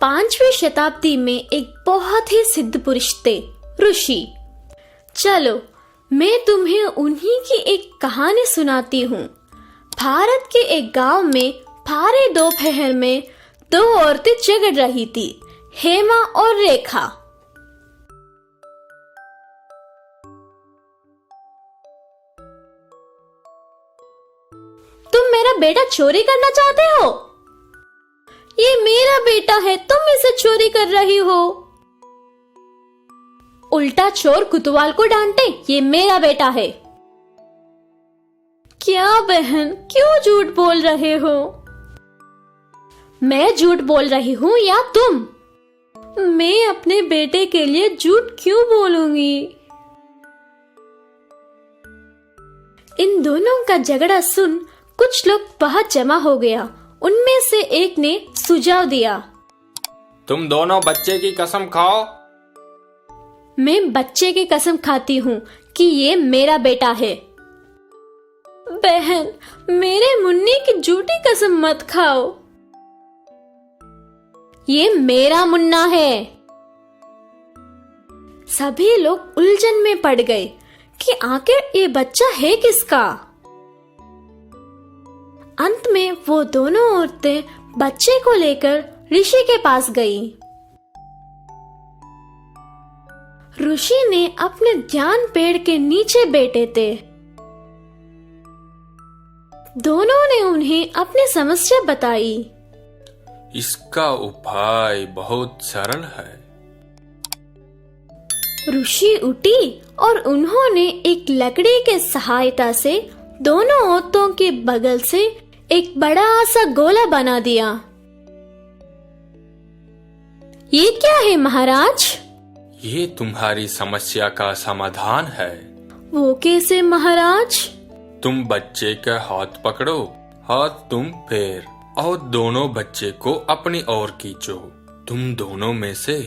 5वीं शताब्दी में एक बहुत ही सिद्ध पुरुष थे, ऋषि। चलो मैं तुम्हें उन्हीं की एक कहानी सुनाती हूँ। भारत के एक गांव में भारी दोपहर में 2 औरतें झगड़ रही थी, हेमा और रेखा। तुम मेरा बेटा चोरी करना चाहते हो? ये मेरा बेटा है, तुम इसे चोरी कर रही हो। उल्टा चोर कुतवाल को डांटे, ये मेरा बेटा है। क्या बहन, क्यों झूठ बोल रहे हो? मैं झूठ बोल रही हूँ या तुम? मैं अपने बेटे के लिए झूठ क्यों बोलूंगी? इन दोनों का झगड़ा सुन कुछ लोग वहां जमा हो गया। उनमें से एक ने सुझाव दिया, तुम दोनों बच्चे की कसम खाओ। मैं बच्चे की कसम खाती हूँ कि ये मेरा बेटा है। बहन, मेरे मुन्नी की झूठी कसम मत खाओ। ये मेरा मुन्ना है। सभी लोग उलझन में पड़ गए कि आखिर ये बच्चा है किसका। अंत में वो दोनों औरतें बच्चे को लेकर ऋषि के पास गईं। ऋषि ने अपने ध्यान पेड़ के नीचे बैठे थे। दोनों ने उन्हें अपनी समस्या बताई। इसका उपाय बहुत सरल है। ऋषि उठी और उन्होंने एक लकड़ी के सहायता से दोनों औरतों के बगल से एक बड़ा सा गोला बना दिया। ये क्या है महाराज? ये तुम्हारी समस्या का समाधान है। वो कैसे महाराज? तुम बच्चे का हाथ पकड़ो, हाथ तुम पैर, और दोनों बच्चे को अपनी ओर खींचो। तुम दोनों में से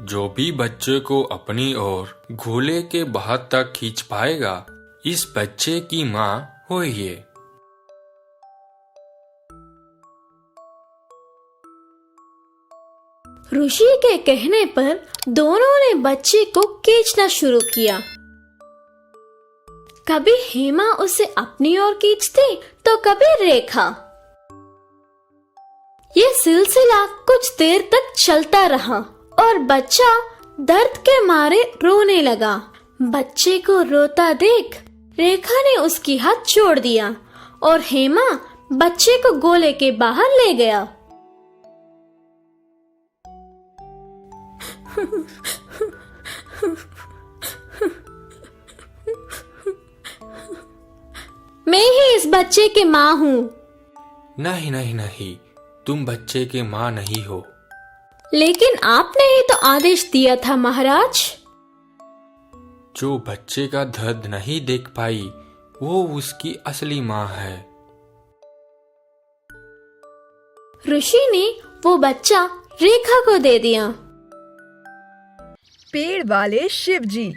जो भी बच्चे को अपनी ओर गोले के बाहर तक खींच पाएगा, इस बच्चे की माँ होइए। ऋषि के कहने पर दोनों ने बच्चे को खींचना शुरू किया। कभी हेमा उसे अपनी ओर खींचती तो कभी रेखा। ये सिलसिला कुछ देर तक चलता रहा और बच्चा दर्द के मारे रोने लगा। बच्चे को रोता देख रेखा ने उसकी हाथ छोड़ दिया और हेमा बच्चे को गोले के बाहर ले गया। मैं ही इस बच्चे की माँ हूँ। नहीं नहीं नहीं, तुम बच्चे के माँ नहीं हो। लेकिन आपने ही तो आदेश दिया था महाराज। जो बच्चे का दर्द नहीं देख पाई, वो उसकी असली माँ है। ऋषि ने वो बच्चा रेखा को दे दिया। पेड़ वाले शिव जी।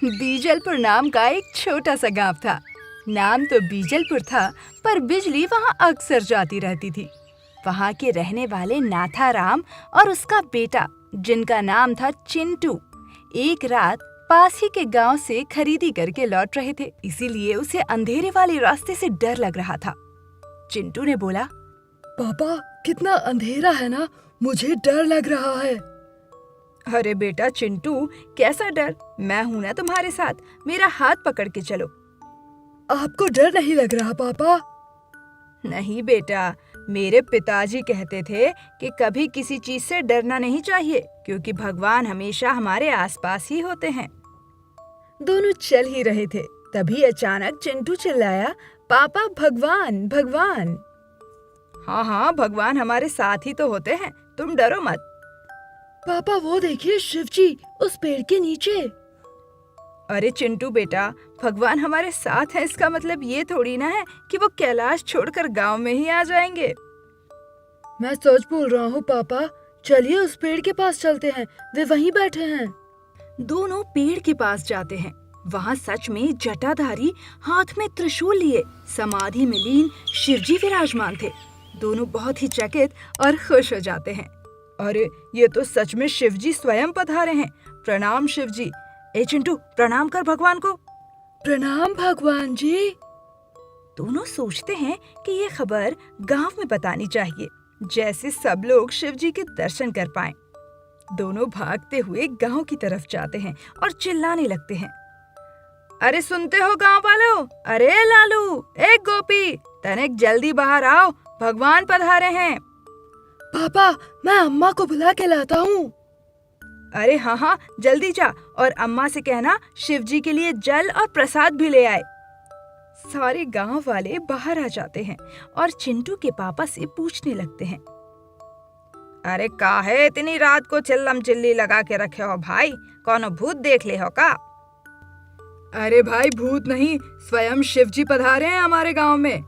बीजलपुर नाम का एक छोटा सा गांव था। नाम तो बीजलपुर था, पर बिजली वहां अक्सर जाती रहती थी। वहां के रहने वाले नाथाराम और उसका बेटा, जिनका नाम था चिंटू, एक रात पास ही के गांव से खरीदी करके लौट रहे थे। इसीलिए उसे अंधेरे वाले रास्ते से डर लग रहा था। चिंटू ने बोला, पापा, कितना अंधेरा है ना, मुझे डर लग रहा है। अरे बेटा चिंटू, कैसा डर, मैं हूं ना तुम्हारे साथ, मेरा हाथ पकड़ के चलो। आपको डर नहीं लग रहा पापा? नहीं बेटा, मेरे पिताजी कहते थे कि कभी किसी चीज से डरना नहीं चाहिए, क्योंकि भगवान हमेशा हमारे आसपास ही होते हैं। दोनों चल ही रहे थे, तभी अचानक चिंटू चिल्लाया, पापा भगवान भगवान। हाँ हाँ, भगवान हमारे साथ ही तो होते हैं, तुम डरो मत। पापा वो देखिए शिवजी उस पेड़ के नीचे। अरे चिंटू बेटा, भगवान हमारे साथ हैं, इसका मतलब ये थोड़ी ना है कि वो कैलाश छोड़कर गांव में ही आ जाएंगे। मैं सच बोल रहा हूँ पापा, चलिए उस पेड़ के पास चलते हैं, वे वहीं बैठे हैं। दोनों पेड़ के पास जाते हैं। वहाँ सच में जटाधारी हाथ में त्रिशूल लिए समाधि में लीन शिवजी विराजमान थे। दोनों बहुत ही चकित और खुश हो जाते हैं। अरे ये तो सच में शिवजी स्वयं पधारे हैं। प्रणाम शिवजी। ए चिंटू, प्रणाम कर भगवान को। प्रणाम भगवान जी। दोनों सोचते हैं कि ये खबर गांव में बतानी चाहिए, जैसे सब लोग शिवजी के दर्शन कर पाएं। दोनों भागते हुए गांव की तरफ जाते हैं और चिल्लाने लगते हैं। अरे सुनते हो गांव वालों, अरे लालू, एक गोपी, तनिक जल्दी बाहर आओ, भगवान पधारे हैं। पापा, मैं अम्मा को बुला के लाता हूँ। अरे हाँ हाँ, जल्दी जा और अम्मा से कहना शिवजी के लिए जल और प्रसाद भी ले आए। सारे गांव वाले बाहर आ जाते हैं और चिंटू के पापा से पूछने लगते हैं। अरे काहे इतनी रात को चिल्लम चिल्ली लगा के रखे हो भाई, कौनो भूत देख ले हो का? अरे भाई भूत नहीं, स्वयं शिवजी पधारे हैं हमारे गांव में।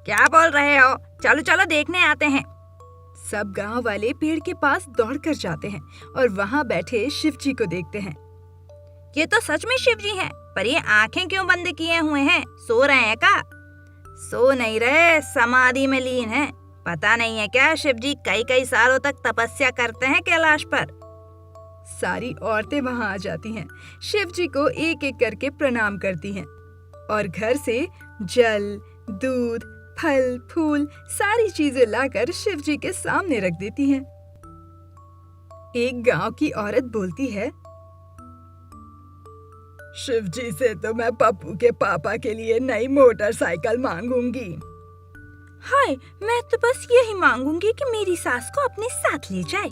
क्या बोल रहे हो? चलो चलो देखने आते हैं। सब गांव वाले पेड़ के पास दौड़कर जाते हैं और वहां बैठे शिवजी को देखते हैं। ये तो सच में शिवजी हैं, पर ये आंखें क्यों बंद किए हुए हैं? सो रहे हैं का? सो नहीं रहे, समाधि में लीन हैं। पता नहीं है क्या शिवजी कई कई सालों तक तपस्या करते हैं कैलाश पर। सारी औरतें वहां आ जाती हैं, शिवजी को एक एक करके प्रणाम करती हैं और घर से जल, दूध, फल, फूल सारी चीजें लाकर शिवजी के सामने रख देती हैं। एक गांव की औरत बोलती है, शिवजी से तो मैं पप्पू के पापा के लिए नई मोटरसाइकिल मांगूंगी। हाय, मैं तो बस यही मांगूंगी कि मेरी सास को अपने साथ ले जाए।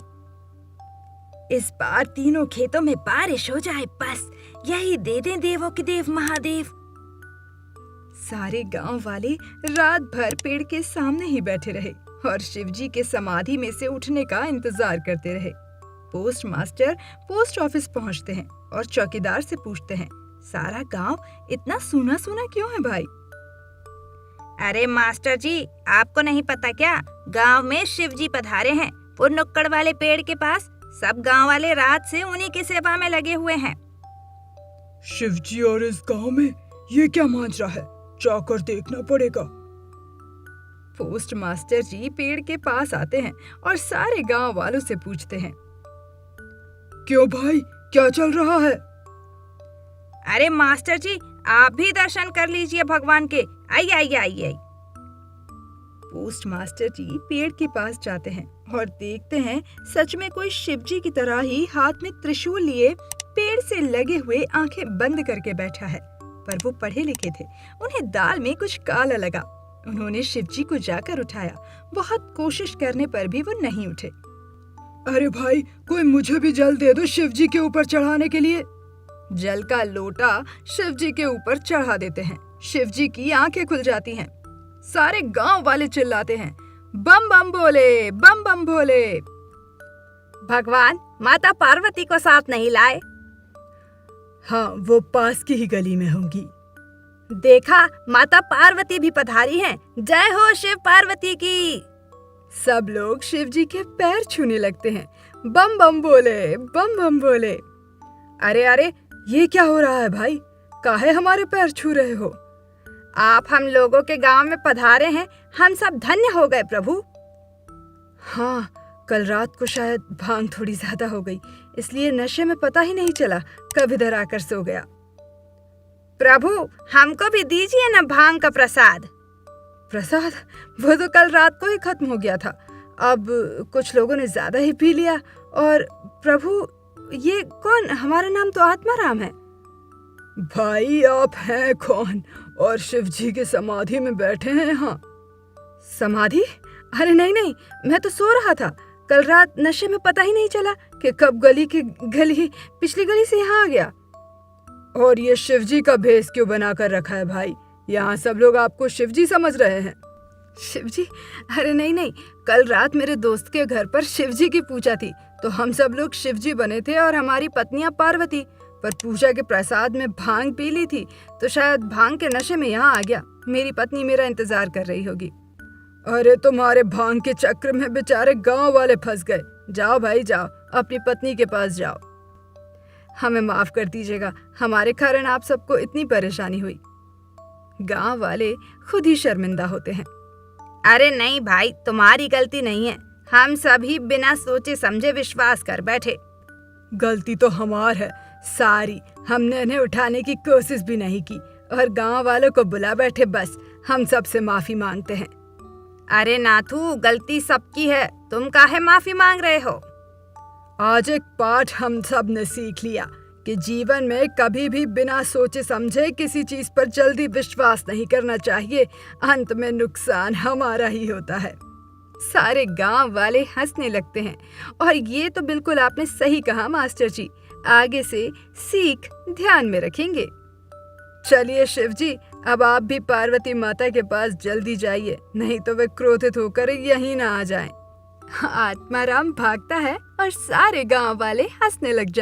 इस बार तीनों खेतों में बारिश हो जाए, बस यही दे दें देवों के देव महादेव। सारे गांव वाले रात भर पेड़ के सामने ही बैठे रहे और शिवजी के समाधि में से उठने का इंतजार करते रहे। पोस्ट मास्टर पोस्ट ऑफिस पहुंचते हैं और चौकीदार से पूछते हैं, सारा गांव इतना सूना सूना क्यों है भाई? अरे मास्टर जी, आपको नहीं पता क्या, गांव में शिवजी पधारे हैं। वो नुक्कड़ वाले पेड़ के पास सब गांव वाले रात से उन्हीं की सेवा में लगे हुए हैं। शिवजी और इस गांव में ये क्या माजरा है? जाकर देखना पड़ेगा। पोस्ट मास्टर जी पेड़ के पास आते हैं और सारे गांव वालों से पूछते हैं, क्यों भाई, क्या चल रहा है? अरे मास्टर जी, आप भी दर्शन कर लीजिए भगवान के। आइए आइए आइए। पोस्ट मास्टर जी पेड़ के पास जाते हैं और देखते हैं सच में कोई शिवजी की तरह ही हाथ में त्रिशूल लिए पेड़ से लगे हुए आंखें बंद करके बैठा है। पर वो पढ़े लिखे थे, उन्हें दाल में कुछ काला लगा। उन्होंने शिवजी को जाकर उठाया, बहुत कोशिश करने पर भी वो नहीं उठे। अरे भाई, कोई मुझे भी जल दे दो शिवजी के ऊपर चढ़ाने के लिए। जल का लोटा शिवजी के ऊपर चढ़ा देते हैं। शिवजी की आंखें खुल जाती हैं। सारे गांव वाले चिल्लाते हैं, बम बम बोले, बम बम बोले। भगवान माता पार्वती को साथ नहीं लाए? हाँ, वो पास की ही गली में होंगी। देखा, माता पार्वती भी पधारी हैं। जय हो शिव पार्वती की। सब लोग शिवजी के पैर छूने लगते हैं। बम बम बोले, बम बम बोले। अरे अरे, ये क्या हो रहा है भाई? काहे हमारे पैर छू रहे हो? आप हम लोगों के गांव में पधारे हैं, हम सब धन्य हो गए प्रभु। हाँ, कल रात को शायद भांग थोड़ी ज्यादा हो गई, इसलिए नशे में पता ही नहीं चला कब इधर आकर सो गया। प्रभु, हमको भी दीजिए न भांग का प्रसाद। प्रसाद? वो तो कल रात को ही खत्म हो गया था। अब कुछ लोगों ने ज्यादा ही पी लिया। और प्रभु, ये कौन? हमारा नाम तो आत्माराम है। भाई, आप हैं कौन और शिवजी के समाधि में बैठे हैं यहाँ? समाधि? अरे नहीं नहीं, मैं तो सो रहा था। कल रात नशे में पता ही नहीं चला कि कब पिछली गली से यहाँ आ गया। और ये शिवजी का भेष क्यों बना कर रखा है भाई? यहाँ सब लोग आपको शिवजी समझ रहे हैं। शिवजी? अरे नहीं नहीं, कल रात मेरे दोस्त के घर पर शिवजी की पूजा थी, तो हम सब लोग शिवजी बने थे और हमारी पत्नियां पार्वती। पर पूजा के प्रसाद में भांग पी ली थी, तो शायद भांग के नशे में यहाँ आ गया। मेरी पत्नी मेरा इंतजार कर रही होगी। अरे तुम्हारे भांग के चक्र में बेचारे गांव वाले फंस गए। जाओ भाई जाओ, अपनी पत्नी के पास जाओ। हमें माफ कर दीजिएगा, हमारे कारण आप सबको इतनी परेशानी हुई। गांव वाले खुद ही शर्मिंदा होते हैं। अरे नहीं भाई, तुम्हारी गलती नहीं है। हम सभी बिना सोचे समझे विश्वास कर बैठे। गलती तो हमार है सारी, हमने इन्हें उठाने की कोशिश भी नहीं की और गांव वालों को बुला बैठे। बस हम सबसे माफी मांगते हैं। अरे नाथू, गलती सबकी है, तुम काहे माफी मांग रहे हो? आज एक पाठ हम सब ने सीख लिया कि जीवन में कभी भी बिना सोचे समझे किसी चीज पर जल्दी विश्वास नहीं करना चाहिए। अंत में नुकसान हमारा ही होता है। सारे गांव वाले हंसने लगते हैं। और ये तो बिल्कुल आपने सही कहा मास्टर जी, आगे से सीख ध्यान में रखेंगे। चलिए शिव जी, अब आप भी पार्वती माता के पास जल्दी जाइए, नहीं तो वे क्रोधित होकर यहीं ना आ जाएं। आत्माराम भागता है और सारे गांव वाले हंसने लग जाते हैं।